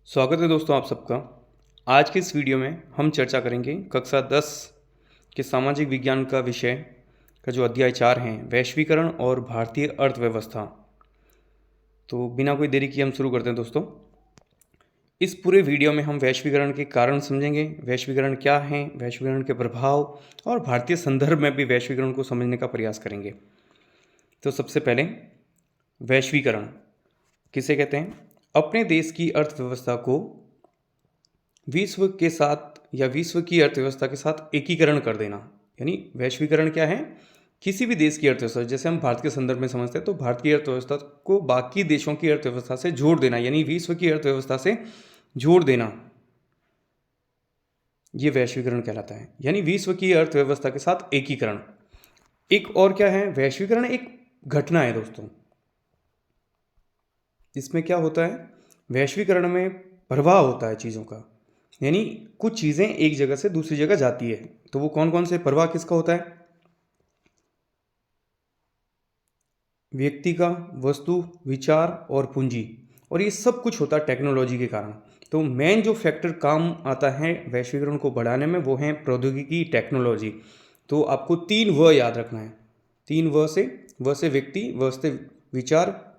स्वागत है दोस्तों आप सबका। आज के इस वीडियो में हम चर्चा करेंगे कक्षा 10 के सामाजिक विज्ञान का विषय का जो अध्याय 4 है, वैश्वीकरण और भारतीय अर्थव्यवस्था। तो बिना कोई देरी किए हम शुरू करते हैं दोस्तों। इस पूरे वीडियो में हम वैश्वीकरण के कारण समझेंगे, वैश्वीकरण क्या है, वैश्वीकरण के प्रभाव और भारतीय संदर्भ में भी वैश्वीकरण को समझने का प्रयास करेंगे। तो सबसे पहले वैश्वीकरण किसे कहते हैं? अपने देश की अर्थव्यवस्था को विश्व के साथ या विश्व की अर्थव्यवस्था के साथ एकीकरण कर देना, यानी वैश्वीकरण क्या है? किसी भी देश की अर्थव्यवस्था, जैसे हम भारत के संदर्भ में समझते हैं तो भारत की अर्थव्यवस्था को बाकी देशों की अर्थव्यवस्था से जोड़ देना, यानी विश्व की अर्थव्यवस्था से जोड़ देना, ये वैश्वीकरण कहलाता है। यानी विश्व की अर्थव्यवस्था के साथ एकीकरण। एक और क्या है? वैश्वीकरण एक घटना है दोस्तों। इसमें क्या होता है? वैश्वीकरण में प्रवाह होता है चीज़ों का, यानी कुछ चीज़ें एक जगह से दूसरी जगह जाती है। तो वो कौन कौन से प्रवाह किसका होता है? व्यक्ति का, वस्तु, विचार और पूंजी। और ये सब कुछ होता है टेक्नोलॉजी के कारण। तो मेन जो फैक्टर काम आता है वैश्वीकरण को बढ़ाने में वो है प्रौद्योगिकी, टेक्नोलॉजी। तो आपको 3 व याद रखना है। 3 व से व्यक्ति, व से विचार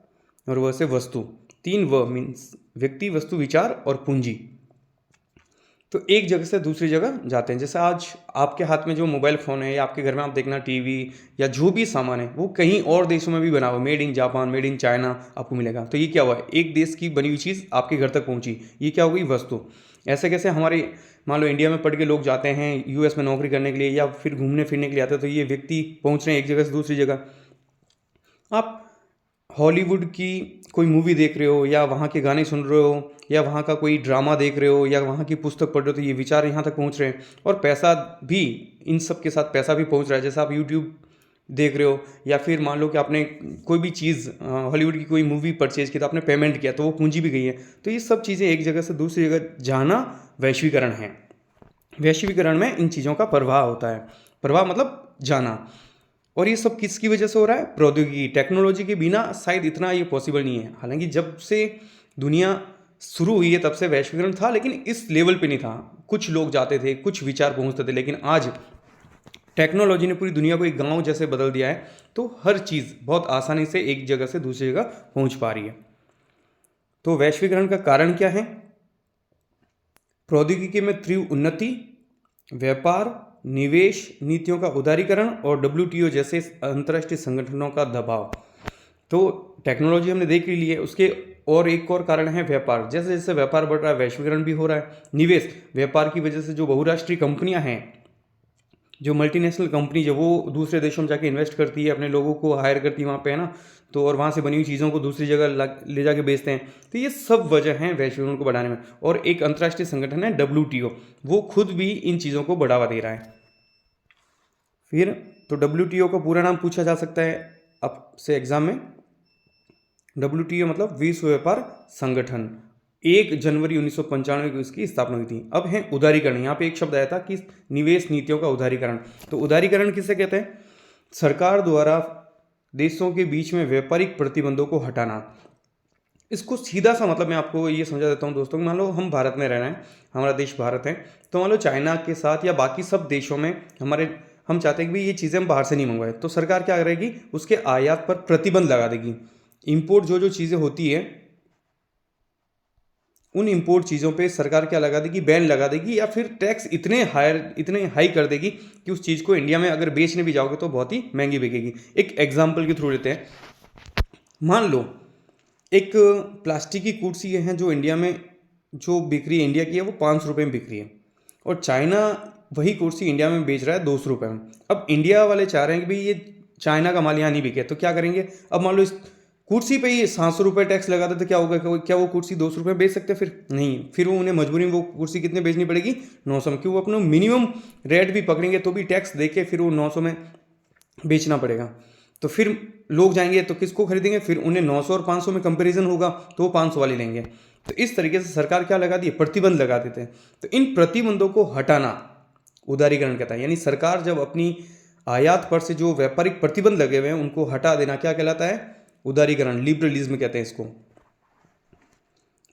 और व से वस्तु। 3 व मीन्स व्यक्ति, वस्तु, विचार और पूंजी। तो एक जगह से दूसरी जगह जाते हैं। जैसे आज आपके हाथ में जो मोबाइल फ़ोन है या आपके घर में आप देखना टीवी या जो भी सामान है वो कहीं और देशों में भी बना हुआ, made in Japan, made in China आपको मिलेगा। तो ये क्या हुआ? एक देश की बनी हुई चीज़ आपके घर तक पहुंची, ये क्या हो गई? वस्तु। ऐसे कैसे हमारे मान लो इंडिया में पढ़ के लोग जाते हैं यूएस में नौकरी करने के लिए या फिर घूमने फिरने के लिए आते हैं, तो ये व्यक्ति पहुँच रहे हैं एक जगह से दूसरी जगह। आप हॉलीवुड की कोई मूवी देख रहे हो या वहाँ के गाने सुन रहे हो या वहाँ का कोई ड्रामा देख रहे हो या वहाँ की पुस्तक पढ़ रहे हो, तो ये विचार यहाँ तक पहुँच रहे हैं। और पैसा भी, इन सब के साथ पैसा भी पहुँच रहा है। जैसे आप यूट्यूब देख रहे हो या फिर मान लो कि आपने कोई भी चीज़ हॉलीवुड की कोई मूवी परचेज की तो आपने पेमेंट किया, तो वो पूंजी भी गई है। तो ये सब चीज़ें एक जगह से दूसरी जगह जाना वैश्वीकरण है। वैश्वीकरण में इन चीज़ों का प्रवाह होता है। प्रवाह मतलब जाना। और ये सब किसकी वजह से हो रहा है? प्रौद्योगिकी, टेक्नोलॉजी के बिना शायद इतना ये पॉसिबल नहीं है। हालांकि जब से दुनिया शुरू हुई है तब से वैश्वीकरण था, लेकिन इस लेवल पे नहीं था। कुछ लोग जाते थे, कुछ विचार पहुंचते थे, लेकिन आज टेक्नोलॉजी ने पूरी दुनिया को एक गांव जैसे बदल दिया है। तो हर चीज़ बहुत आसानी से एक जगह से दूसरी जगह पहुंच पा रही है। तो वैश्वीकरण का कारण क्या है? प्रौद्योगिकी में तीव्र उन्नति, व्यापार, निवेश नीतियों का उदारीकरण और डब्ल्यूटीओ जैसे अंतर्राष्ट्रीय संगठनों का दबाव। तो टेक्नोलॉजी हमने देख ली है, उसके और एक और कारण है व्यापार। जैसे जैसे व्यापार बढ़ रहा है वैश्वीकरण भी हो रहा है। निवेश, व्यापार की वजह से जो बहुराष्ट्रीय कंपनियां हैं, जो मल्टीनेशनल कंपनी जो वो दूसरे देशों में जाके इन्वेस्ट करती है, अपने लोगों को हायर करती है वहाँ पे, है ना। तो और वहाँ से बनी हुई चीज़ों को दूसरी जगह ले जाके बेचते हैं। तो ये सब वजह हैं वैश्वीकरण को बढ़ाने में। और एक अंतर्राष्ट्रीय संगठन है डब्ल्यूटीओ, वो खुद भी इन चीज़ों को बढ़ावा दे रहा है। फिर तो डब्ल्यूटीओ का पूरा नाम पूछा जा सकता है आपसे एग्जाम में। डब्ल्यूटीओ मतलब विश्व व्यापार संगठन। 1 जनवरी 1995 को इसकी स्थापना हुई थी। अब है उदारीकरण। यहाँ पे एक शब्द आया था कि निवेश नीतियों का उदारीकरण। तो उदारीकरण किसे कहते हैं? सरकार द्वारा देशों के बीच में व्यापारिक प्रतिबंधों को हटाना। इसको सीधा सा मतलब मैं आपको ये समझा देता हूँ दोस्तों। मान लो हम भारत में रहना है, हमारा देश भारत है, तो मान लो चाइना के साथ या बाकी सब देशों में हम चाहते हैं कि भाई ये चीज़ें हम बाहर से नहीं मंगवाए, तो सरकार क्या करेगी? उसके आयात पर प्रतिबंध लगा देगी। इंपोर्ट जो जो चीज़ें होती है उन इंपोर्ट चीज़ों पे सरकार क्या लगा देगी? बैन लगा देगी, या फिर टैक्स इतने हाई कर देगी कि उस चीज़ को इंडिया में अगर बेचने भी जाओगे तो बहुत ही महंगी बिकेगी। एक एग्जाम्पल के थ्रू लेते हैं। मान लो एक प्लास्टिक की कुर्सी है जो इंडिया में जो बिक रही है, इंडिया की है, वो 500 रुपये में बिक रही है, और चाइना वही कुर्सी इंडिया में बेच रहा है 200 रुपये में। अब इंडिया वाले चाह रहे हैं कि भाई ये चाइना का माल यहाँ नहीं बिके, तो क्या करेंगे? अब मान लो इस कुर्सी पे ही 700 रुपये टैक्स लगा दे तो क्या होगा? क्या वो कुर्सी 200 रुपये बेच सकते हैं? फिर नहीं। फिर वो उन्हें मजबूरी में वो कुर्सी कितने बेचनी पड़ेगी? 900 में। क्यों? वो अपना मिनिमम रेट भी पकड़ेंगे तो भी टैक्स दे के फिर वो 900 में बेचना पड़ेगा। तो फिर लोग जाएंगे तो किसको खरीदेंगे? फिर उन्हें 900 और 500 में कंपैरिजन होगा तो वो 500 वाली लेंगे। तो इस तरीके से सरकार क्या लगा दी? प्रतिबंध लगा देते हैं। तो इन प्रतिबंधों को हटाना उदारीकरण कहता है। यानी सरकार जब अपनी आयात पर से जो व्यापारिक प्रतिबंध लगे हुए हैं उनको हटा देना क्या कहलाता है? उदारीकरण, लिबरलिज्म कहते हैं इसको।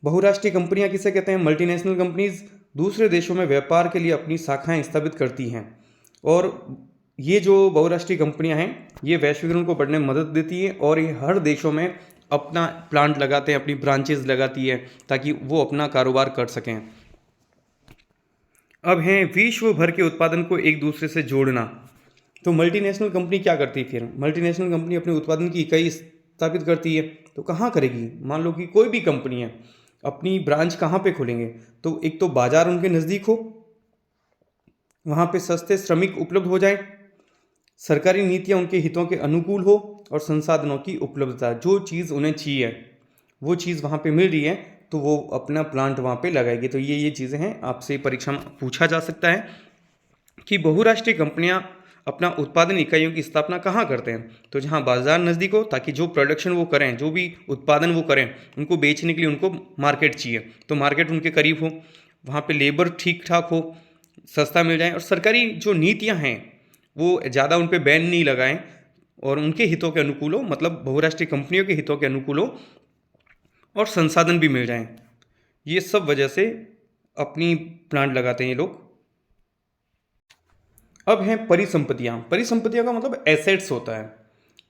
बहुराष्ट्रीय कंपनियां किसे कहते हैं? मल्टीनेशनल कंपनीज दूसरे देशों में व्यापार के लिए अपनी शाखाएं स्थापित करती हैं, और ये जो बहुराष्ट्रीय कंपनियां हैं ये वैश्वीकरण को बढ़ने में मदद देती है, और ये हर देशों में अपना प्लांट लगाते हैं, अपनी ब्रांचेज लगाती है ताकि वो अपना कारोबार कर सकें। अब हैं विश्व भर के उत्पादन को एक दूसरे से जोड़ना। तो मल्टीनेशनल कंपनी क्या करती है फिर? मल्टीनेशनल कंपनी अपने उत्पादन की इकाई स्थापित करती है, तो कहाँ करेगी? मान लो कि कोई भी कंपनी है, अपनी ब्रांच कहाँ पे खोलेंगे? तो एक तो बाजार उनके नज़दीक हो, वहाँ पे सस्ते श्रमिक उपलब्ध हो जाए, सरकारी नीतियाँ उनके हितों के अनुकूल हो, और संसाधनों की उपलब्धता, जो चीज़ उन्हें चाहिए वो चीज़ वहाँ पे मिल रही है तो वो अपना प्लांट वहाँ पे लगाएगी। तो ये चीज़ें हैं, आपसे परीक्षा में पूछा जा सकता है कि बहुराष्ट्रीय कंपनियां अपना उत्पादन इकाइयों की स्थापना कहाँ करते हैं? तो जहाँ बाजार नज़दीक हो, ताकि जो प्रोडक्शन वो करें, जो भी उत्पादन वो करें, उनको बेचने के लिए उनको मार्केट चाहिए, तो मार्केट उनके करीब हो, वहाँ पे लेबर ठीक ठाक हो, सस्ता मिल जाए, और सरकारी जो नीतियाँ हैं वो ज़्यादा उन पर बैन नहीं लगाएं और उनके हितों के अनुकूल हो, मतलब बहुराष्ट्रीय कंपनियों के हितों के अनुकूल हो, और संसाधन भी मिल जाएं। ये सब वजह से अपनी प्लांट लगाते हैं ये लोग। अब हैं परिसंपत्तियां। परिसंपत्तियां का मतलब एसेट्स होता है।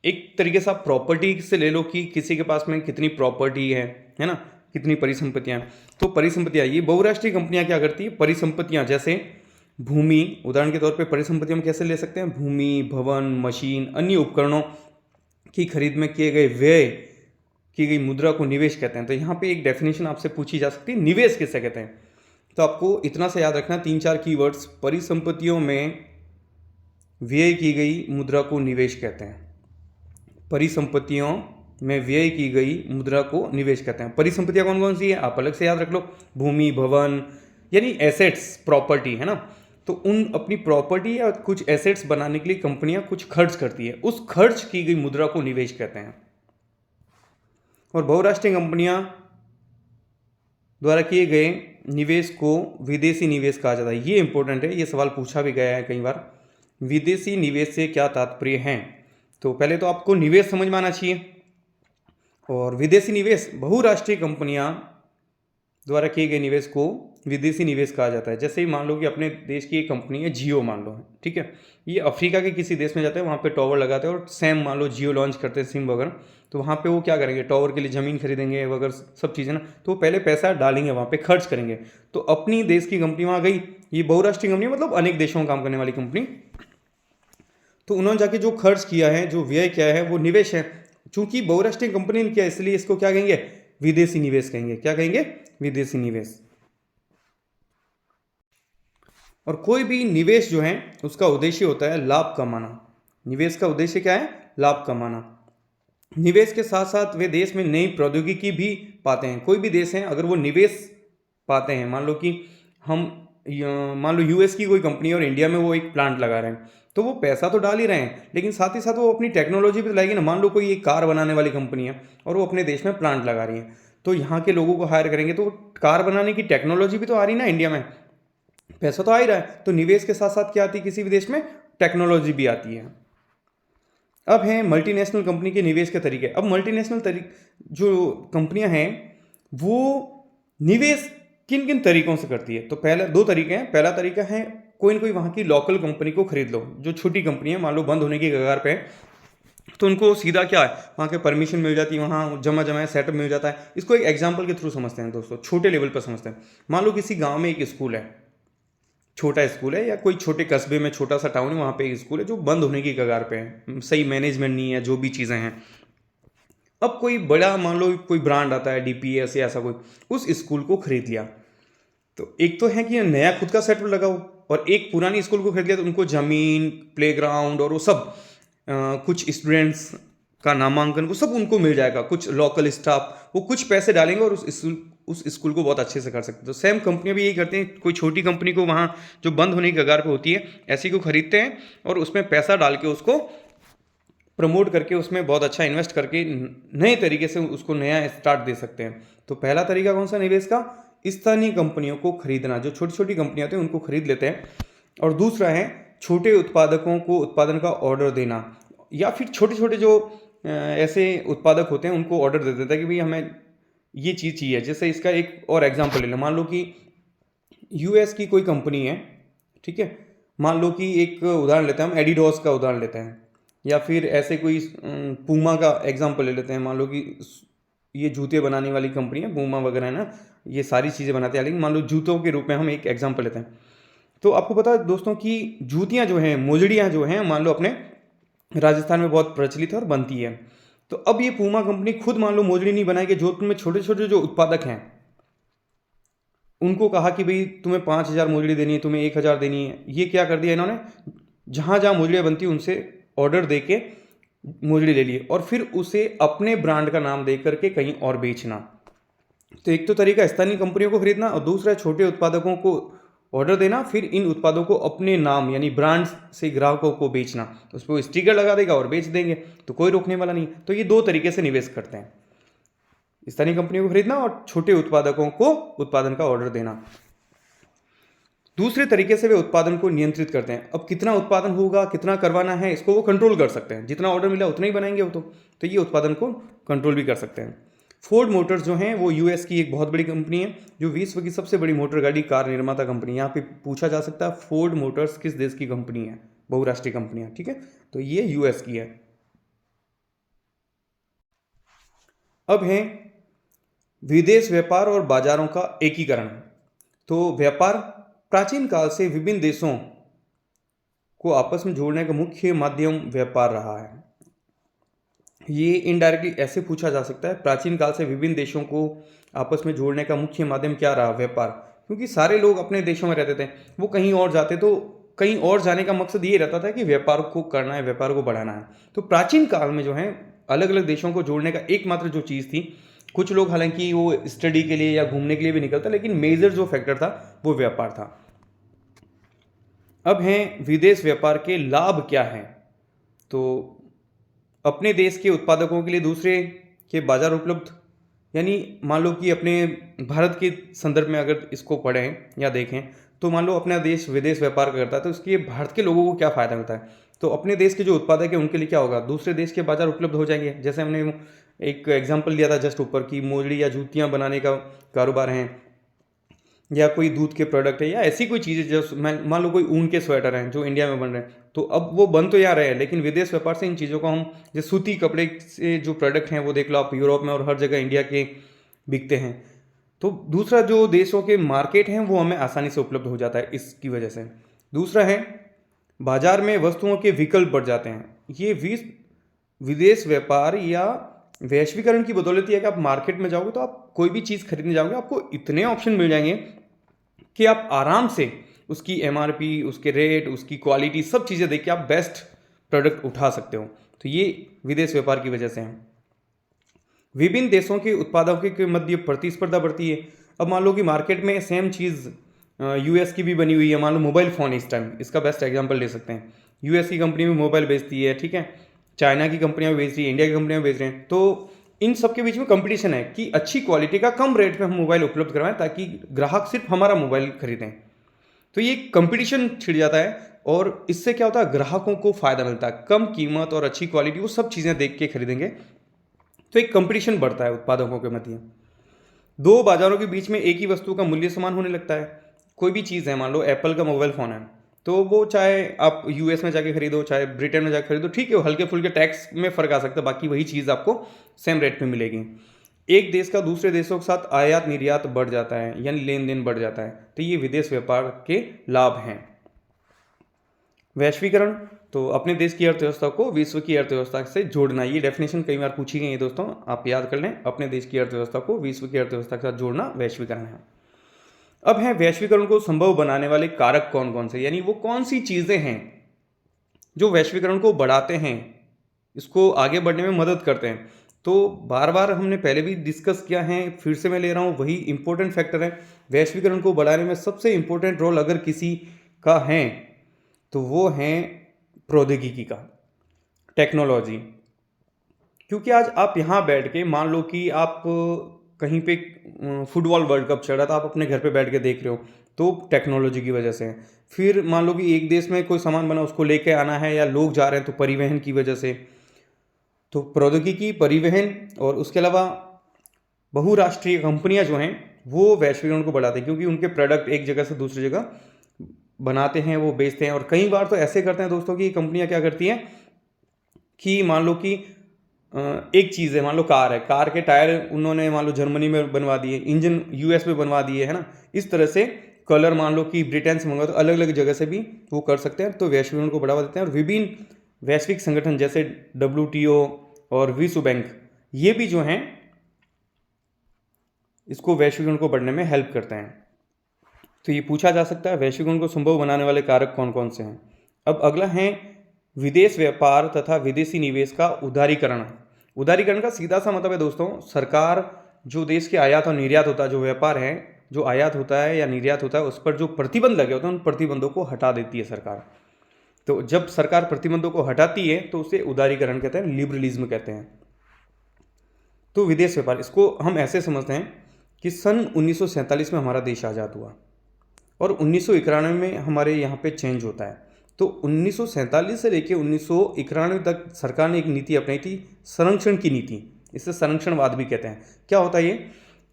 एक तरीके से आप प्रॉपर्टी से ले लो कि किसी के पास में कितनी प्रॉपर्टी है ना, कितनी परिसंपत्तियां हैं। तो परिसंपत्तियां, ये बहुराष्ट्रीय कंपनियां क्या करती है? परिसंपत्तियां जैसे भूमि, उदाहरण के तौर पे परिसंपत्तियों में कैसे ले सकते हैं? भूमि, भवन, मशीन, अन्य उपकरणों की खरीद में किए गए व्यय की गई मुद्रा को निवेश कहते हैं। तो यहाँ पे एक डेफिनेशन आपसे पूछी जा सकती है, निवेश किसे कहते हैं? तो आपको इतना से याद रखना, 3-4 कीवर्ड्स। परिसंपत्तियों में व्यय की गई मुद्रा को निवेश कहते हैं। परिसंपत्तियों में व्यय की गई मुद्रा को निवेश कहते हैं। परिसंपत्तियां कौन कौन सी है? आप अलग से याद रख लो। भूमि, भवन, यानी एसेट्स, प्रॉपर्टी, है ना। तो उन अपनी प्रॉपर्टी या कुछ एसेट्स बनाने के लिए कंपनियां कुछ खर्च करती है, उस खर्च की गई मुद्रा को निवेश कहते हैं। और बहुराष्ट्रीय कंपनियां द्वारा किए गए निवेश को विदेशी निवेश कहा जाता है। ये इंपॉर्टेंट है, ये सवाल पूछा भी गया है कई बार। विदेशी निवेश से क्या तात्पर्य है? तो पहले तो आपको निवेश समझ में आना चाहिए। और विदेशी निवेश, बहुराष्ट्रीय कंपनियां द्वारा किए गए निवेश को विदेशी निवेश कहा जाता है। जैसे ही मान लो कि अपने देश की एक कंपनी है, जियो मान लो, ठीक है, ये अफ्रीका के किसी देश में जाते हैं, वहाँ पे टावर लगाते हैं, और सेम मान लो जियो लॉन्च करते हैं सिम वगैरह, तो वहाँ पे वो क्या करेंगे? टावर के लिए ज़मीन खरीदेंगे वगैरह सब चीज़ें ना, तो वो पहले पैसा डालेंगे वहाँ पे, खर्च करेंगे। तो अपनी देश की कंपनी वहाँ गई, ये बहुराष्ट्रीय कंपनी मतलब अनेक देशों में काम करने वाली कंपनी, तो उन्होंने जाके जो खर्च किया है, जो व्यय किया है, वो निवेश है। चूंकि बहुराष्ट्रीय कंपनी ने किया, इसलिए इसको क्या कहेंगे? विदेशी निवेश कहेंगे। क्या कहेंगे? विदेशी निवेश। और कोई भी निवेश जो है उसका उद्देश्य होता है लाभ कमाना। निवेश का उद्देश्य क्या है? लाभ कमाना। निवेश के साथ साथ वे देश में नई प्रौद्योगिकी भी पाते हैं। कोई भी देश है, अगर वो निवेश पाते हैं, मान लो कि मान लो यूएस की कोई कंपनी है और इंडिया में वो एक प्लांट लगा रहे हैं, तो वो पैसा तो डाल ही रहे हैं, लेकिन साथ ही साथ वो अपनी टेक्नोलॉजी भी तो लाएगी ना। मान लो कोई एक कार बनाने वाली कंपनी है और वो अपने देश में प्लांट लगा रही है, तो यहाँ के लोगों को हायर करेंगे, तो कार बनाने की टेक्नोलॉजी भी तो आ रही ना इंडिया में, पैसा तो आ ही रहा है। तो निवेश के साथ साथ क्या आती है किसी भी देश में? टेक्नोलॉजी भी आती है। अब हैं मल्टीनेशनल कंपनी के निवेश के तरीके। अब मल्टीनेशनल जो कंपनियां हैं वो निवेश किन किन तरीकों से करती है? तो पहला 2 तरीके हैं। पहला तरीका है कोई ना कोई वहाँ की लोकल कंपनी को खरीद लो, जो छोटी कंपनी है, मान लो बंद होने की कगार पे है, तो उनको सीधा क्या है, वहाँ के परमिशन मिल जाती है, वहाँ जमा सेटअप मिल जाता है। इसको एक एग्जाम्पल के थ्रू समझते हैं दोस्तों, छोटे लेवल पर समझते हैं। मान लो किसी गाँव में एक स्कूल है, छोटा स्कूल है, या कोई छोटे कस्बे में छोटा सा टाउन है, वहाँ पे एक स्कूल है जो बंद होने की कगार पे है, सही मैनेजमेंट नहीं है, जो भी चीज़ें हैं। अब कोई बड़ा, मान लो कोई ब्रांड आता है, डीपीएस या ऐसा कोई, उस स्कूल को खरीद लिया। तो एक तो है कि नया खुद का सेटअप लगाओ, और एक पुरानी स्कूल को खरीद लिया तो उनको ज़मीन, प्लेग्राउंड और वो सब, कुछ स्टूडेंट्स का नामांकन, वो सब उनको मिल जाएगा, कुछ लोकल स्टाफ, वो कुछ पैसे डालेंगे और उस स्कूल को बहुत अच्छे से कर सकते हैं। तो सेम कंपनियां भी यही करते हैं, कोई छोटी कंपनी को वहाँ जो बंद होने की कगार पे होती है, ऐसी को खरीदते हैं और उसमें पैसा डाल के उसको प्रमोट करके, उसमें बहुत अच्छा इन्वेस्ट करके नए तरीके से उसको नया स्टार्ट दे सकते हैं। तो पहला तरीका कौन सा निवेश का? स्थानीय कंपनियों को खरीदना, जो छोटी छोटी कंपनियां होती हैं उनको खरीद लेते हैं। और दूसरा है छोटे उत्पादकों को उत्पादन का ऑर्डर देना, या फिर छोटे छोटे जो ऐसे उत्पादक होते हैं उनको ऑर्डर दे देता है कि भाई हमें ये चीज़ चाहिए। जैसे इसका एक और एग्जांपल ले लो, मान लो कि यूएस की कोई कंपनी है, ठीक है। मान लो कि एक उदाहरण लेते हैं हम, एडिडॉस का उदाहरण लेते हैं, या फिर ऐसे कोई पूमा का एग्जांपल ले लेते हैं। मान लो कि ये जूते बनाने वाली कंपनी है पूमा वगैरह है ना, ये सारी चीज़ें बनाते हैं, लेकिन मान लो जूतों के रूप में हम एक एग्जांपल लेते हैं। तो आपको पता है दोस्तों कि जूतियाँ जो हैं, मोजड़ियाँ जो हैं, मान लो अपने राजस्थान में बहुत प्रचलित है और बनती है। तो अब ये पूमा कंपनी खुद मान लो मोजड़ी नहीं बनाएगी, जोधपुर में छोटे छोटे जो उत्पादक हैं उनको कहा कि भाई तुम्हें 5,000 मोजड़ी देनी है, तुम्हें 1,000 देनी है। ये क्या कर दिया इन्होंने, जहाँ जहाँ मोजड़ियाँ बनती है उनसे ऑर्डर दे के मोजड़ी ले लिए और फिर उसे अपने ब्रांड का नाम दे करके कहीं और बेचना। तो एक तो तरीका स्थानीय कंपनियों को खरीदना और दूसरा छोटे उत्पादकों को ऑर्डर देना, फिर इन उत्पादों को अपने नाम यानी ब्रांड से ग्राहकों को बेचना। उस पर स्टिकर लगा देगा और बेच देंगे, तो कोई रोकने वाला नहीं। तो ये दो तरीके से निवेश करते हैं, स्थानीय कंपनियों को खरीदना और छोटे उत्पादकों को उत्पादन का ऑर्डर देना। दूसरे तरीके से वे उत्पादन को नियंत्रित करते हैं। अब कितना उत्पादन होगा, कितना करवाना है, इसको वो कंट्रोल कर सकते हैं। जितना ऑर्डर मिला उतना ही बनाएंगे वो तो ये उत्पादन को कंट्रोल भी कर सकते हैं। फोर्ड मोटर्स जो हैं वो यूएस की एक बहुत बड़ी कंपनी है, जो विश्व की सबसे बड़ी मोटर गाड़ी कार निर्माता कंपनी है। यहाँ पे पूछा जा सकता है फोर्ड मोटर्स किस देश की कंपनी है, बहुराष्ट्रीय कंपनी है, ठीक है। तो ये यूएस की है। अब है विदेश व्यापार और बाजारों का एकीकरण। तो व्यापार प्राचीन काल से विभिन्न देशों को आपस में जोड़ने का मुख्य माध्यम व्यापार रहा है। ये इनडायरेक्टली ऐसे पूछा जा सकता है, प्राचीन काल से विभिन्न देशों को आपस में जोड़ने का मुख्य माध्यम क्या रहा, व्यापार। क्योंकि सारे लोग अपने देशों में रहते थे, वो कहीं और जाते तो कहीं और जाने का मकसद ये रहता था कि व्यापार को करना है, व्यापार को बढ़ाना है। तो प्राचीन काल में जो है अलग अलग देशों को जोड़ने का एकमात्र जो चीज़ थी, कुछ लोग हालांकि वो स्टडी के लिए या घूमने के लिए भी निकलता, लेकिन मेजर जो फैक्टर था वो व्यापार था। अब हैं विदेश व्यापार के लाभ क्या हैं। तो अपने देश के उत्पादकों के लिए दूसरे के बाजार उपलब्ध, यानी मान लो कि अपने भारत के संदर्भ में अगर इसको पढ़ें या देखें, तो मान लो अपना देश विदेश व्यापार करता है तो इसके भारत के लोगों को क्या फ़ायदा होता है। तो अपने देश के जो उत्पादक है उनके लिए क्या होगा, दूसरे देश के बाजार उपलब्ध हो जाएंगे। जैसे हमने एक एग्जाम्पल लिया था जस्ट ऊपर की, मोजड़ी या जूतियाँ बनाने का कारोबार हैं, या कोई दूध के प्रोडक्ट है, या ऐसी कोई चीज़ें जो मान लो कोई ऊन के स्वेटर हैं जो इंडिया में बन रहे हैं, तो अब वो बन तो यहाँ रहे हैं, लेकिन विदेश व्यापार से इन चीज़ों को हम, जो सूती कपड़े से जो प्रोडक्ट हैं वो देख लो आप, यूरोप में और हर जगह इंडिया के बिकते हैं। तो दूसरा जो देशों के मार्केट हैं वो हमें आसानी से उपलब्ध हो जाता है इसकी वजह से। दूसरा है बाजार में वस्तुओं के विकल्प बढ़ जाते हैं। ये विदेश व्यापार या वैश्वीकरण की बदौलत है कि आप मार्केट में जाओगे तो आप कोई भी चीज़ खरीदने जाओगे, आपको इतने ऑप्शन मिल जाएंगे कि आप आराम से उसकी एमआरपी, उसके रेट, उसकी क्वालिटी, सब चीज़ें देख के आप बेस्ट प्रोडक्ट उठा सकते हो। तो ये विदेश व्यापार की वजह से है। विभिन्न देशों के उत्पादकों के मध्य प्रतिस्पर्धा बढ़ती है। अब मान लो कि मार्केट में सेम चीज़ यूएस की भी बनी हुई है, मान लो मोबाइल फ़ोन, इस टाइम इसका बेस्ट एग्जांपल ले सकते हैं। यूएस की कंपनी में मोबाइल बेचती है, ठीक है, चाइना की कंपनियां बेच रही है, इंडिया की कंपनियां बेच रही हैं। तो इन सब के बीच में कंपटीशन है कि अच्छी क्वालिटी का कम रेट में हम मोबाइल उपलब्ध करवाएं ताकि ग्राहक सिर्फ हमारा मोबाइल खरीदें। तो ये कंपटीशन छिड़ जाता है और इससे क्या होता है, ग्राहकों को फायदा मिलता है, कम कीमत और अच्छी क्वालिटी, वो सब चीज़ें देख के खरीदेंगे। तो एक कंपटीशन बढ़ता है उत्पादकों के मध्य। दो बाजारों के बीच में एक ही वस्तु का मूल्य समान होने लगता है। कोई भी चीज़ है, मान लो एप्पल का मोबाइल फ़ोन है, तो वो चाहे आप यूएस में जाके खरीदो चाहे ब्रिटेन में जाके खरीदो, ठीक है, वो हल्के फुल्के टैक्स में फ़र्क आ सकता है, बाकी वही चीज़ आपको सेम रेट पे मिलेगी। एक देश का दूसरे देशों के साथ आयात निर्यात बढ़ जाता है, यानी लेन देन बढ़ जाता है। तो ये विदेश व्यापार के लाभ हैं। वैश्वीकरण, तो अपने देश की अर्थव्यवस्था को विश्व की अर्थव्यवस्था से जोड़ना। ये डेफिनेशन कई बार पूछी गई है दोस्तों, आप याद कर लें, अपने देश की अर्थव्यवस्था को विश्व की अर्थव्यवस्था के साथ जोड़ना वैश्वीकरण है। अब है वैश्वीकरण को संभव बनाने वाले कारक कौन कौन से, यानी वो कौन सी चीज़ें हैं जो वैश्वीकरण को बढ़ाते हैं, इसको आगे बढ़ने में मदद करते हैं। तो बार बार हमने पहले भी डिस्कस किया है, फिर से मैं ले रहा हूँ, वही इंपॉर्टेंट फैक्टर है। वैश्वीकरण को बढ़ाने में सबसे इंपॉर्टेंट रोल अगर किसी का है तो वो है प्रौद्योगिकी का, टेक्नोलॉजी। क्योंकि आज आप यहाँ बैठ के, मान लो कि आप कहीं पे फुटबॉल वर्ल्ड कप चल रहा था, आप अपने घर पे बैठ के देख रहे हो, तो टेक्नोलॉजी की वजह से है। फिर मान लो कि एक देश में कोई सामान बना, उसको लेके आना है या लोग जा रहे हैं, तो परिवहन की वजह से। तो प्रौद्योगिकी, परिवहन और उसके अलावा बहुराष्ट्रीय कंपनियां जो हैं वो वैश्वीकरण को बढ़ाते हैं, क्योंकि उनके प्रोडक्ट एक जगह से दूसरी जगह बनाते हैं, वो बेचते हैं। और कई बार तो ऐसे करते हैं दोस्तों कि कंपनियां क्या करती हैं कि मान लो कि एक चीज़ है, मान लो कार है, कार के टायर उन्होंने मान लो जर्मनी में बनवा दिए, इंजन यूएस में बनवा दिए, है ना। इस तरह से कलर मान लो कि ब्रिटेन से मंगवा, तो अलग अलग जगह से भी वो कर सकते हैं। तो वैश्वीकरण को बढ़ावा देते हैं। और विभिन्न वैश्विक संगठन जैसे WTO और विश्व बैंक, ये भी जो हैं इसको वैश्वीकरण को बढ़ने में हेल्प करते हैं। तो ये पूछा जा सकता है वैश्वीकरण को संभव बनाने वाले कारक कौन कौन से हैं। अब अगला है विदेश व्यापार तथा विदेशी निवेश का उदारीकरण। उदारीकरण का सीधा सा मतलब है दोस्तों, सरकार जो देश के आयात और निर्यात होता है, जो व्यापार है, जो आयात होता है या निर्यात होता है, उस पर जो प्रतिबंध लगे होते हैं उन प्रतिबंधों को हटा देती है सरकार। तो जब सरकार प्रतिबंधों को हटाती है तो उसे उदारीकरण कहते हैं, लिबरलिज्म कहते हैं। तो विदेश व्यापार, इसको हम ऐसे समझते हैं कि सन 1947 में हमारा देश आज़ाद हुआ और 1991 में हमारे यहाँ पे चेंज होता है। तो 1947 से लेकर 1991 तक सरकार ने एक नीति अपनाई थी, संरक्षण की नीति। इसे संरक्षणवाद भी कहते हैं। क्या होता है ये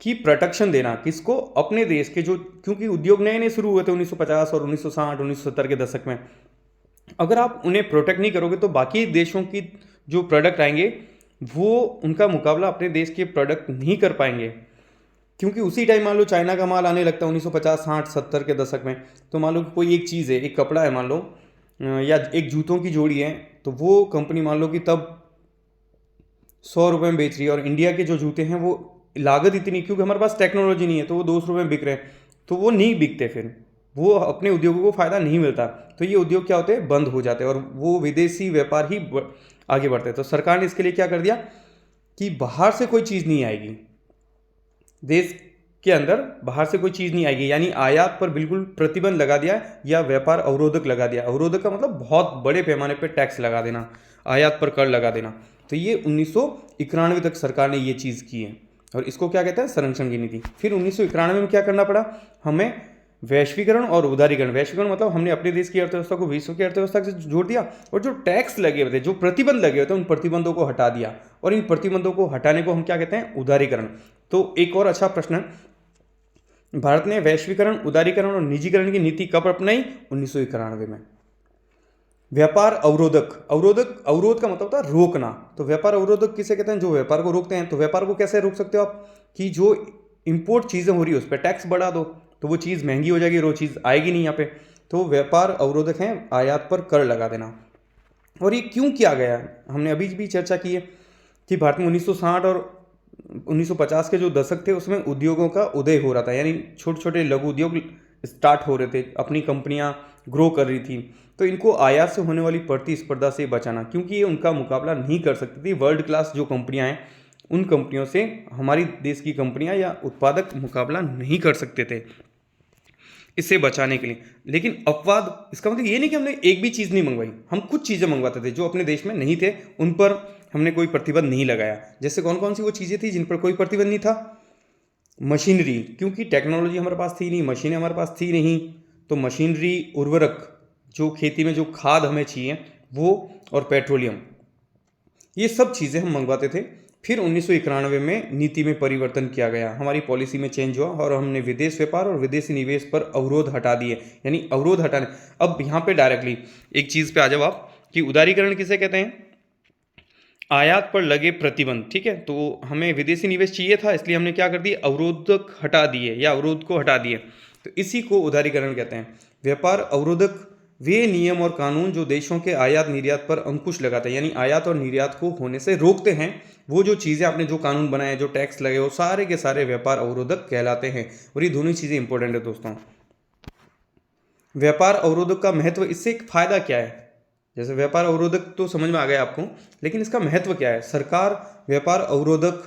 कि प्रोटेक्शन देना किसको, अपने देश के जो, क्योंकि उद्योग नए नए शुरू हुए थे 1950 और 1960 1970 के दशक में। अगर आप उन्हें प्रोटेक्ट नहीं करोगे तो बाकी देशों की जो प्रोडक्ट आएंगे वो उनका मुकाबला अपने देश के प्रोडक्ट नहीं कर पाएंगे। क्योंकि उसी टाइम मान लो चाइना का माल आने लगता है 1950 60 70 के दशक में। तो मान लो कि कोई एक चीज़ है, एक कपड़ा है मान लो, या एक जूतों की जोड़ी है, तो वो कंपनी मान लो कि तब 100 रुपये में बेच रही है, और इंडिया के जो जूते हैं वो लागत इतनी, क्योंकि हमारे पास टेक्नोलॉजी नहीं है, तो वो 200 रुपये में बिक रहे हैं, तो वो नहीं बिकते, फिर वो अपने उद्योगों को फ़ायदा नहीं मिलता। तो ये उद्योग क्या होते हैं, बंद हो जाते हैं, और वो विदेशी व्यापार ही आगे बढ़ते हैं। तो सरकार ने इसके लिए क्या कर दिया कि बाहर से कोई चीज़ नहीं आएगी, देश के अंदर बाहर से कोई चीज़ नहीं आएगी, यानी आयात पर बिल्कुल प्रतिबंध लगा दिया, या व्यापार अवरोधक लगा दिया। अवरोधक का मतलब बहुत बड़े पैमाने पर टैक्स लगा देना, आयात पर कर लगा देना। तो ये 1991 तक सरकार ने ये चीज़ की है, और इसको क्या कहते हैं, संरक्षण की नीति। फिर 1991 में क्या करना पड़ा हमें, वैश्वीकरण और उदारीकरण। वैश्वीकरण मतलब हमने अपने देश की अर्थव्यवस्था को विश्व की अर्थव्यवस्था से जोड़ दिया, और जो टैक्स लगे हुए थे, जो प्रतिबंध लगे हुए थे, उन प्रतिबंधों को हटा दिया, और इन प्रतिबंधों को हटाने को हम क्या कहते हैं, उदारीकरण। तो एक और अच्छा प्रश्न है, भारत ने वैश्वीकरण, उदारीकरण और निजीकरण की नीति कब अपनाई, 1991 में। व्यापार अवरोधक, अवरोध का मतलब होता है रोकना। तो व्यापार अवरोधक किसे कहते हैं, जो व्यापार को रोकते हैं। तो व्यापार को कैसे रोक सकते हो आप, कि जो इंपोर्ट चीज़ें हो रही है उस पर टैक्स बढ़ा दो, तो वो चीज़ महंगी हो जाएगी और वो चीज़ आएगी नहीं यहाँ पे। तो व्यापार अवरोधक हैं, आयात पर कर लगा देना। और ये क्यों किया गया, हमने अभी भी चर्चा की है कि भारत में 1960 और 1950 के जो दशक थे उसमें उद्योगों का उदय हो रहा था, यानी छोटे छोटे लघु उद्योग स्टार्ट हो रहे थे, अपनी कंपनियां ग्रो कर रही थी। तो इनको आयात से होने वाली प्रतिस्पर्धा से बचाना, क्योंकि ये उनका मुकाबला नहीं कर सकती थी। वर्ल्ड क्लास जो कंपनियां हैं उन कंपनियों से हमारी देश की कंपनियां या उत्पादक मुकाबला नहीं कर सकते थे, इससे बचाने के लिए। लेकिन अपवाद, इसका मतलब ये नहीं कि हमने एक भी चीज़ नहीं मंगवाई, हम कुछ चीज़ें मंगवाते थे जो अपने देश में नहीं थे, उन पर हमने कोई प्रतिबंध नहीं लगाया। जैसे कौन कौन सी वो चीज़ें थी जिन पर कोई प्रतिबंध नहीं था, मशीनरी, क्योंकि टेक्नोलॉजी हमारे पास थी नहीं, मशीनें हमारे पास थी नहीं, तो मशीनरी, उर्वरक, जो खेती में जो खाद हमें चाहिए वो, और पेट्रोलियम, ये सब चीज़ें हम मंगवाते थे। फिर 1991 में नीति में परिवर्तन किया गया, हमारी पॉलिसी में चेंज हुआ, और हमने विदेश व्यापार और विदेशी निवेश पर अवरोध हटा दिए, यानी अवरोध हटाने। अब यहाँ पे डायरेक्टली एक चीज़ पे आ जाओ आप कि उदारीकरण किसे कहते हैं, आयात पर लगे प्रतिबंध, ठीक है। तो हमें विदेशी निवेश चाहिए था, इसलिए हमने क्या कर दिए, अवरोधक हटा दिए या अवरोध को हटा दिए, तो इसी को उदारीकरण कहते हैं। व्यापार अवरोधक वे नियम और कानून जो देशों के आयात निर्यात पर अंकुश लगाते हैं, यानी आयात और निर्यात को होने से रोकते हैं। वो जो चीज़ें आपने जो कानून बनाए, जो टैक्स लगे, वो सारे के सारे व्यापार अवरोधक कहलाते हैं। और ये दोनों चीज़ें इंपॉर्टेंट है दोस्तों। व्यापार अवरोधक का महत्व, इससे एक फायदा क्या है, जैसे व्यापार अवरोधक तो समझ में आ गया आपको, लेकिन इसका महत्व क्या है। सरकार व्यापार अवरोधक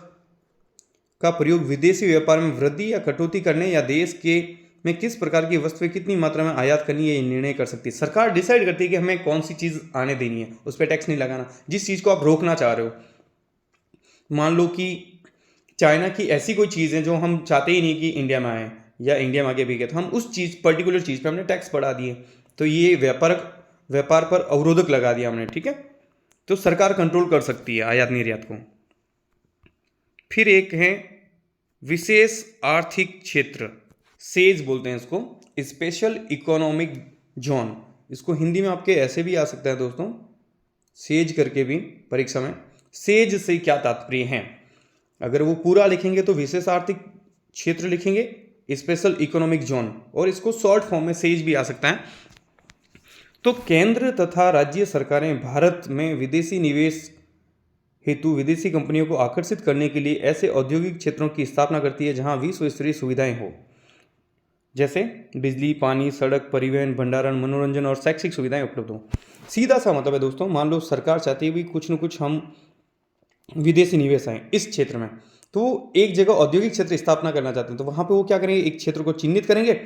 का प्रयोग विदेशी व्यापार में वृद्धि या कटौती करने, या देश के में किस प्रकार की वस्तुएं कितनी मात्रा में आयात करनी है, ये निर्णय कर सकती है। सरकार डिसाइड करती है कि हमें कौन सी चीज़ आने देनी है, उस पर टैक्स नहीं लगाना। जिस चीज़ को आप रोकना चाह रहे हो, मान लो कि चाइना की ऐसी कोई चीज़ है जो हम चाहते ही नहीं कि इंडिया में आए, या इंडिया में आगे बिके, तो हम उस चीज़, पर्टिकुलर चीज़ पे हमने टैक्स बढ़ा दिए, तो ये व्यापार पर अवरोधक लगा दिया हमने, ठीक है। तो सरकार कंट्रोल कर सकती है आयात निर्यात को। फिर एक है विशेष आर्थिक क्षेत्र, सेज बोलते हैं इसको, स्पेशल इकोनॉमिक जोन। इसको हिंदी में आपके ऐसे भी आ सकता है दोस्तों, सेज करके भी परीक्षा में। सेज से क्या तात्पर्य है, अगर वो पूरा लिखेंगे तो विशेष आर्थिक क्षेत्र लिखेंगे, स्पेशल इकोनॉमिक जोन, और इसको शॉर्ट फॉर्म में सेज भी आ सकता है। तो केंद्र तथा राज्य सरकारें भारत में विदेशी निवेश हेतु विदेशी कंपनियों को आकर्षित करने के लिए ऐसे औद्योगिक क्षेत्रों की स्थापना करती है जहां विश्व स्तरीय सुविधाएं हो, जैसे बिजली, पानी, सड़क, परिवहन, भंडारण, मनोरंजन और शैक्षिक सुविधाएं उपलब्ध हो। सीधा सा मतलब है दोस्तों, मान लो सरकार चाहती है भी कुछ न कुछ हम विदेशी निवेश आए इस क्षेत्र में, तो एक जगह औद्योगिक क्षेत्र स्थापना करना चाहते हैं, तो वहाँ पे वो क्या करेंगे, एक क्षेत्र को चिन्हित करेंगे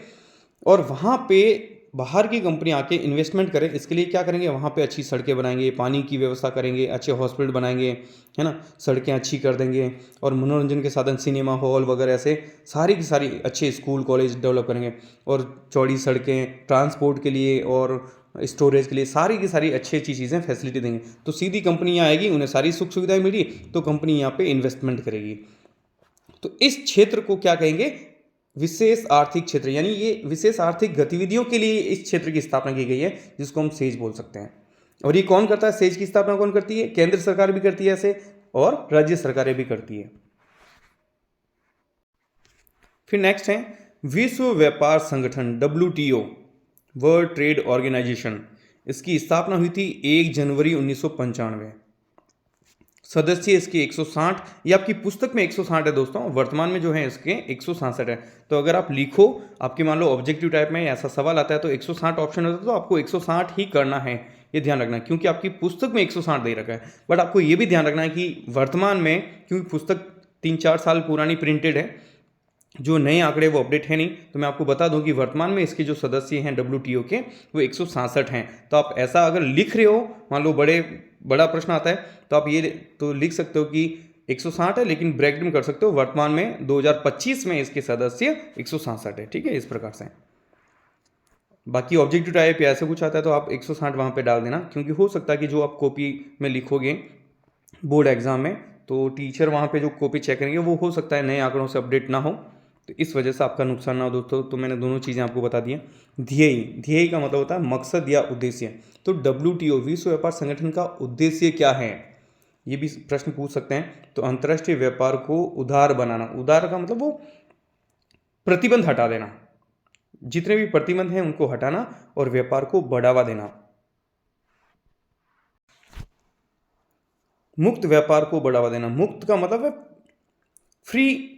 और वहाँ पे बाहर की कंपनी आके इन्वेस्टमेंट करें। इसके लिए क्या करेंगे, वहाँ पे अच्छी सड़कें बनाएंगे, पानी की व्यवस्था करेंगे, अच्छे हॉस्पिटल बनाएंगे, है ना, सड़कें अच्छी कर देंगे, और मनोरंजन के साधन सिनेमा हॉल वगैरह ऐसे सारी की सारी अच्छे स्कूल कॉलेज डेवलप करेंगे, और चौड़ी सड़कें, ट्रांसपोर्ट के लिए और स्टोरेज के लिए सारी की सारी अच्छी अच्छी चीज़ें फैसिलिटी देंगे। तो सीधी कंपनी यहाँ आएगी, उन्हें सारी सुख सुविधाएं मिली, तो कंपनी यहाँ पे इन्वेस्टमेंट करेगी। तो इस क्षेत्र को क्या कहेंगे, विशेष आर्थिक क्षेत्र, यानी ये विशेष आर्थिक गतिविधियों के लिए इस क्षेत्र की स्थापना की गई है, जिसको हम सेज बोल सकते हैं। और ये कौन करता है, सेज की स्थापना कौन करती है, केंद्र सरकार भी करती है ऐसे, और राज्य सरकारें भी करती है। फिर नेक्स्ट है विश्व व्यापार संगठन, WTO, वर्ल्ड ट्रेड ऑर्गेनाइजेशन। इसकी स्थापना हुई थी 1 जनवरी 1995। सदस्य इसके 160, ये आपकी पुस्तक में 160 है दोस्तों, वर्तमान में जो है इसके 167 है। तो अगर आप लिखो, आपके मान लो ऑब्जेक्टिव टाइप में ऐसा सवाल आता है तो 160 ऑप्शन होता है, तो आपको 160 ही करना है, ये ध्यान रखना है, क्योंकि आपकी पुस्तक में 160 दे रखा है। बट आपको ये भी ध्यान रखना है कि वर्तमान में, क्योंकि पुस्तक 3-4 साल पुरानी प्रिंटेड है, जो नए आंकड़े वो अपडेट है नहीं, तो मैं आपको बता दूं कि वर्तमान में इसके जो सदस्य हैं WTO के, वो 167 हैं। तो आप ऐसा अगर लिख रहे हो, मान लो बड़ा प्रश्न आता है, तो आप ये तो लिख सकते हो कि 160 है, लेकिन ब्रैकेट में कर सकते हो वर्तमान में 2025 में इसके सदस्य 167 है। ठीक है, इस प्रकार से। बाकी ऑब्जेक्टिव टाइप या ऐसे कुछ आता है तो आप 160 वहाँ पे डाल देना, क्योंकि हो सकता है कि जो आप कॉपी में लिखोगे बोर्ड एग्जाम में, तो टीचर वहाँ पे जो कॉपी चेक करेंगे वो हो सकता है नए आंकड़ों से अपडेट ना हो, तो इस वजह से आपका नुकसान ना हो दोस्तों। तो मैंने दोनों चीज़ें आपको बता दी हैं। ध्येय का मतलब होता है मकसद या उद्देश्य। तो WTO, विश्व व्यापार संगठन का उद्देश्य क्या है, ये भी प्रश्न पूछ सकते हैं। तो अंतर्राष्ट्रीय व्यापार को उदार बनाना, उदार का मतलब वो प्रतिबंध हटा देना, जितने भी प्रतिबंध हैं उनको हटाना, और व्यापार को बढ़ावा देना। मुक्त व्यापार को बढ़ावा देना, मुक्त का मतलब है फ्री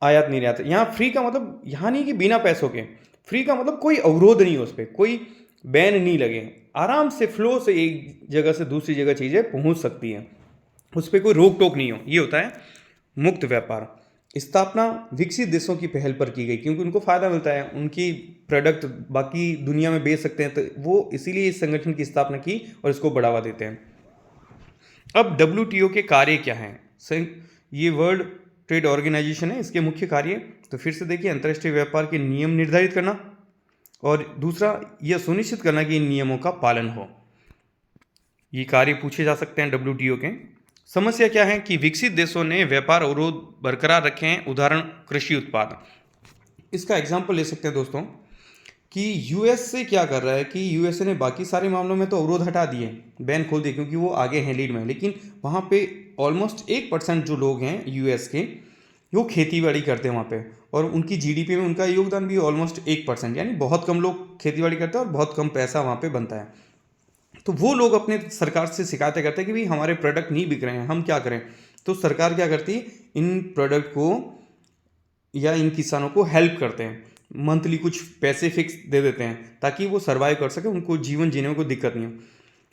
आयात निर्यात। यहाँ फ्री का मतलब यहाँ नहीं कि बिना पैसों के, फ्री का मतलब कोई अवरोध नहीं हो, उस पर कोई बैन नहीं लगे, आराम से फ्लो से एक जगह से दूसरी जगह चीज़ें पहुँच सकती हैं, उस पर कोई रोक टोक नहीं हो, ये होता है मुक्त व्यापार। स्थापना विकसित देशों की पहल पर की गई, क्योंकि उनको फ़ायदा मिलता है, उनकी प्रोडक्ट बाकी दुनिया में बेच सकते हैं, तो वो इसीलिए इस संगठन की स्थापना की और इसको बढ़ावा देते हैं। अब WTO के कार्य क्या हैं, ये वर्ल्ड ट्रेड ऑर्गेनाइजेशन है, इसके मुख्य कार्य, तो फिर से देखिए, अंतर्राष्ट्रीय व्यापार के नियम निर्धारित करना, और दूसरा यह सुनिश्चित करना कि इन नियमों का पालन हो। ये कार्य पूछे जा सकते हैं WTO के। समस्या क्या है कि विकसित देशों ने व्यापार अवरोध बरकरार रखे हैं, उदाहरण कृषि उत्पाद। इसका एग्जाम्पल ले सकते हैं दोस्तों कि USA क्या कर रहा है कि USA ने बाकी सारे मामलों में तो अवरोध हटा दिए, बैन खोल दिए, क्योंकि वो आगे हैं, लीड में, लेकिन वहाँ पे ऑलमोस्ट 1% जो लोग हैं US के, वो खेती बाड़ी करते हैं वहाँ पे, और उनकी GDP में उनका योगदान भी ऑलमोस्ट 1%, यानी बहुत कम लोग खेती बाड़ी करते हैं और बहुत कम पैसा वहाँ पे बनता है। तो वो लोग अपने सरकार से शिकायतें करते हैं कि भाई हमारे प्रोडक्ट नहीं बिक रहे हैं, हम क्या करें। तो सरकार क्या करती है, इन प्रोडक्ट को या इन किसानों को हेल्प करते हैं, मंथली कुछ पैसे फिक्स दे देते हैं, ताकि वो सर्वाइव कर सके, उनको जीवन जीने में कोई दिक्कत नहीं हो।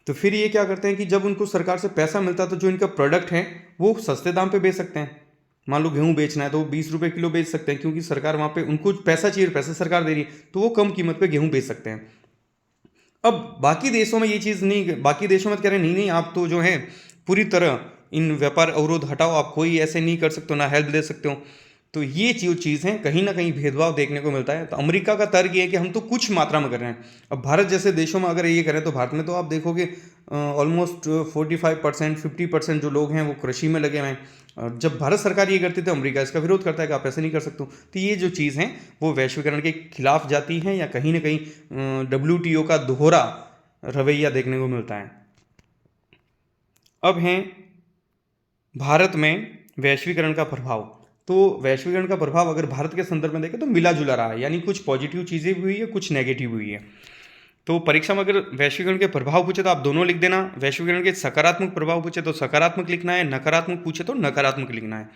तो फिर ये क्या करते हैं कि जब उनको सरकार से पैसा मिलता है, तो जो इनका प्रोडक्ट है वो सस्ते दाम पे बेच सकते हैं। मान लो गेहूं बेचना है तो वो 20 रुपये किलो बेच सकते हैं, क्योंकि सरकार वहाँ पे उनको पैसा चाहिए, पैसा सरकार दे रही है, तो वो कम कीमत पे गेहूं बेच सकते हैं। अब बाकी देशों में ये चीज़ नहीं, बाकी देशों में कह रहे हैं नहीं आप तो जो है पूरी तरह इन व्यापार अवरोध हटाओ, आप कोई ऐसे नहीं कर सकते हो, ना हेल्प दे सकते हो। तो ये चीज़ है, कहीं ना कहीं भेदभाव देखने को मिलता है। तो अमेरिका का तर्क ये है कि हम तो कुछ मात्रा में कर रहे हैं। अब भारत जैसे देशों में अगर ये करें, तो भारत में तो आप देखोगे ऑलमोस्ट 45%, 50% जो लोग हैं वो कृषि में लगे हुए हैं, और जब भारत सरकार ये करती है तो अमेरिका इसका विरोध करता है कि आप ऐसे नहीं कर सकते हो। तो ये जो चीज़ हैं वो वैश्वीकरण के खिलाफ जाती हैं या कहीं ना कहीं WTO का दोहरा रवैया देखने को मिलता है। अब हैं भारत में वैश्वीकरण का प्रभाव। तो वैश्वीकरण का प्रभाव अगर भारत के संदर्भ में देखें तो मिला जुला रहा है, यानी कुछ पॉजिटिव चीज़ें भी हुई है, कुछ नेगेटिव हुई है। तो परीक्षा में अगर वैश्वीकरण के प्रभाव पूछे तो आप दोनों लिख देना। वैश्वीकरण के सकारात्मक प्रभाव पूछे तो सकारात्मक लिखना है, नकारात्मक पूछे तो नकारात्मक लिखना है।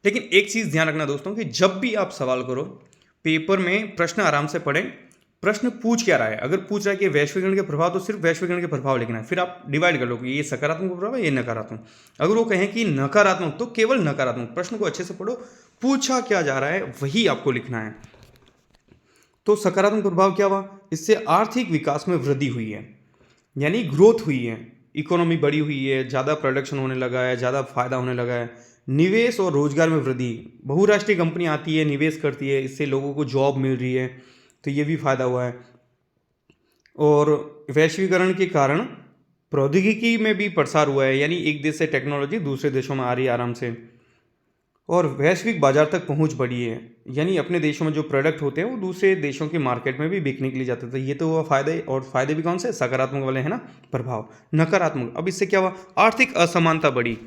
लेकिन एक चीज़ ध्यान रखना दोस्तों कि जब भी आप सवाल करो पेपर में प्रश्न आराम से पढ़ें, प्रश्न पूछ क्या रहा है। अगर पूछ रहा है कि वैश्वीकरण के प्रभाव तो सिर्फ वैश्वीकरण के प्रभाव लिखना है, फिर आप डिवाइड कर लो कि ये सकारात्मक प्रभाव है, ये नकारात्मक। अगर वो कहें कि नकारात्मक तो केवल नकारात्मक, प्रश्न को अच्छे से पढ़ो, पूछा क्या जा रहा है वही आपको लिखना है। तो सकारात्मक प्रभाव क्या हुआ, इससे आर्थिक विकास में वृद्धि हुई है, यानी ग्रोथ हुई है, इकोनॉमी बड़ी हुई है, ज़्यादा प्रोडक्शन होने लगा है, ज़्यादा फायदा होने लगा है। निवेश और रोजगार में वृद्धि, बहुराष्ट्रीय कंपनी आती है, निवेश करती है, इससे लोगों को जॉब मिल रही है, तो ये भी फायदा हुआ है। और वैश्वीकरण के कारण प्रौद्योगिकी में भी प्रसार हुआ है, यानी एक देश से टेक्नोलॉजी दूसरे देशों में आ रही है आराम से। और वैश्विक बाजार तक पहुंच बढ़ी है, यानी अपने देशों में जो प्रोडक्ट होते हैं वो दूसरे देशों के मार्केट में भी बिकने के लिए जाते थे। ये तो हुआ फायदे, और फायदे भी कौन से, सकारात्मक वाले हैं ना प्रभाव। नकारात्मक, अब इससे क्या हुआ, आर्थिक असमानता बढ़ी,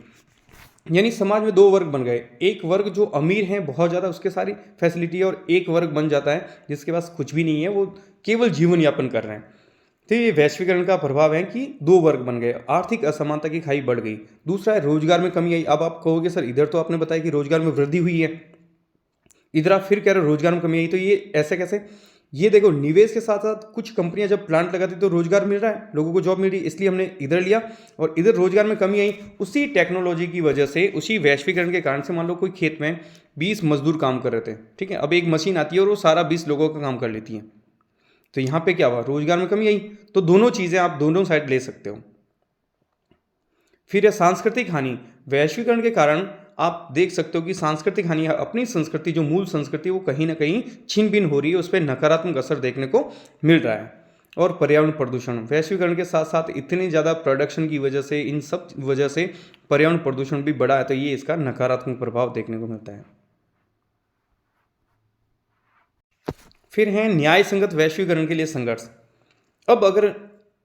यानी समाज में दो वर्ग बन गए। एक वर्ग जो अमीर हैं बहुत ज़्यादा, उसके सारी फैसिलिटी है, और एक वर्ग बन जाता है जिसके पास कुछ भी नहीं है, वो केवल जीवन यापन कर रहे हैं। तो ये वैश्वीकरण का प्रभाव है कि दो वर्ग बन गए, आर्थिक असमानता की खाई बढ़ गई। दूसरा है रोजगार में कमी आई। अब आप कहोगे सर इधर तो आपने बताया कि रोजगार में वृद्धि हुई है, इधर आप फिर कह रहे हो रोजगार में कमी आई, तो ये ऐसे कैसे। ये देखो, निवेश के साथ साथ कुछ कंपनियां जब प्लांट लगाती तो रोजगार मिल रहा है, लोगों को जॉब मिल रही है, इसलिए हमने इधर लिया। और इधर रोजगार में कमी आई उसी टेक्नोलॉजी की वजह से, उसी वैश्वीकरण के कारण से। मान लो कोई खेत में 20 मजदूर काम कर रहे थे, ठीक है, अब एक मशीन आती है और वो सारा 20 लोगों का काम कर लेती है। तो यहाँ पे क्या हुआ, रोजगार में कमी आई। तो दोनों चीज़ें आप दोनों साइड ले सकते हो। फिर है सांस्कृतिक हानि। वैश्वीकरण के कारण आप देख सकते हो कि सांस्कृतिक हानि, अपनी संस्कृति जो मूल संस्कृति वो कहीं ना कहीं छिन भिन हो रही है, उस पर नकारात्मक असर देखने को मिल रहा है। और पर्यावरण प्रदूषण, वैश्वीकरण के साथ साथ इतनी ज़्यादा प्रोडक्शन की वजह से, इन सब वजह से पर्यावरण प्रदूषण भी बढ़ा है, तो ये इसका नकारात्मक प्रभाव देखने को मिलता है। फिर है न्याय संगत वैश्वीकरण के लिए संघर्ष। अब अगर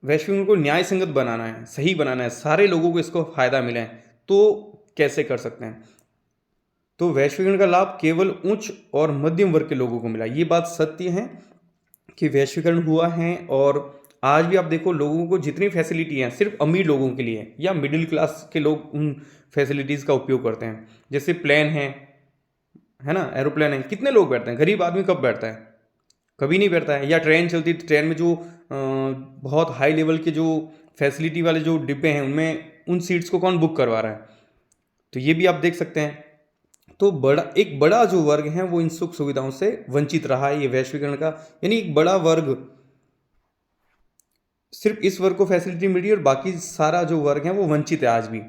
वैश्वीकरण को न्याय संगत बनाना है, सही बनाना है, सारे लोगों को इसको फायदा मिले, तो कैसे कर सकते हैं। तो वैश्वीकरण का लाभ केवल उच्च और मध्यम वर्ग के लोगों को मिला। ये बात सत्य है कि वैश्वीकरण हुआ है, और आज भी आप देखो लोगों को जितनी फैसिलिटी हैं सिर्फ अमीर लोगों के लिए है, या मिडिल क्लास के लोग उन फैसिलिटीज़ का उपयोग करते हैं। जैसे प्लेन है ना, एरोप्लेन है, कितने लोग बैठते हैं, गरीब आदमी कब बैठता है, कभी नहीं बैठता है। या ट्रेन चलती, ट्रेन में जो बहुत हाई लेवल के जो फैसिलिटी वाले जो डिब्बे हैं उनमें उन सीट्स को कौन बुक करवा रहा है, तो ये भी आप देख सकते हैं। तो एक बड़ा जो वर्ग है वो इन सुख सुविधाओं से वंचित रहा है, ये वैश्वीकरण का, यानी एक बड़ा वर्ग, सिर्फ इस वर्ग को फैसिलिटी मिल रही है और बाकी सारा जो वर्ग है वो वंचित है आज भी।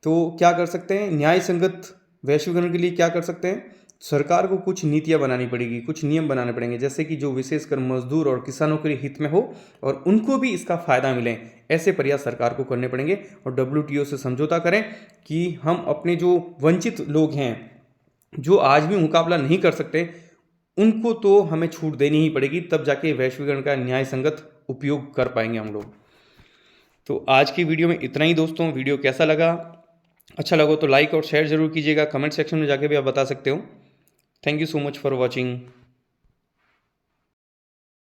तो क्या कर सकते हैं, न्याय संगत वैश्वीकरण के लिए क्या कर सकते हैं, सरकार को कुछ नीतियां बनानी पड़ेगी, कुछ नियम बनाने पड़ेंगे, जैसे कि जो विशेषकर मजदूर और किसानों के हित में हो और उनको भी इसका फायदा मिले, ऐसे प्रयास सरकार को करने पड़ेंगे। और WTO से समझौता करें कि हम अपने जो वंचित लोग हैं, जो आज भी मुकाबला नहीं कर सकते, उनको तो हमें छूट देनी ही पड़ेगी, तब जाके वैश्वीकरण का न्याय संगत उपयोग कर पाएंगे हम लोग। तो आज की वीडियो में इतना ही दोस्तों। वीडियो कैसा लगा, अच्छा लगा तो लाइक और शेयर जरूर कीजिएगा, कमेंट सेक्शन में जाके भी आप बता सकते हो। Thank you so much for watching.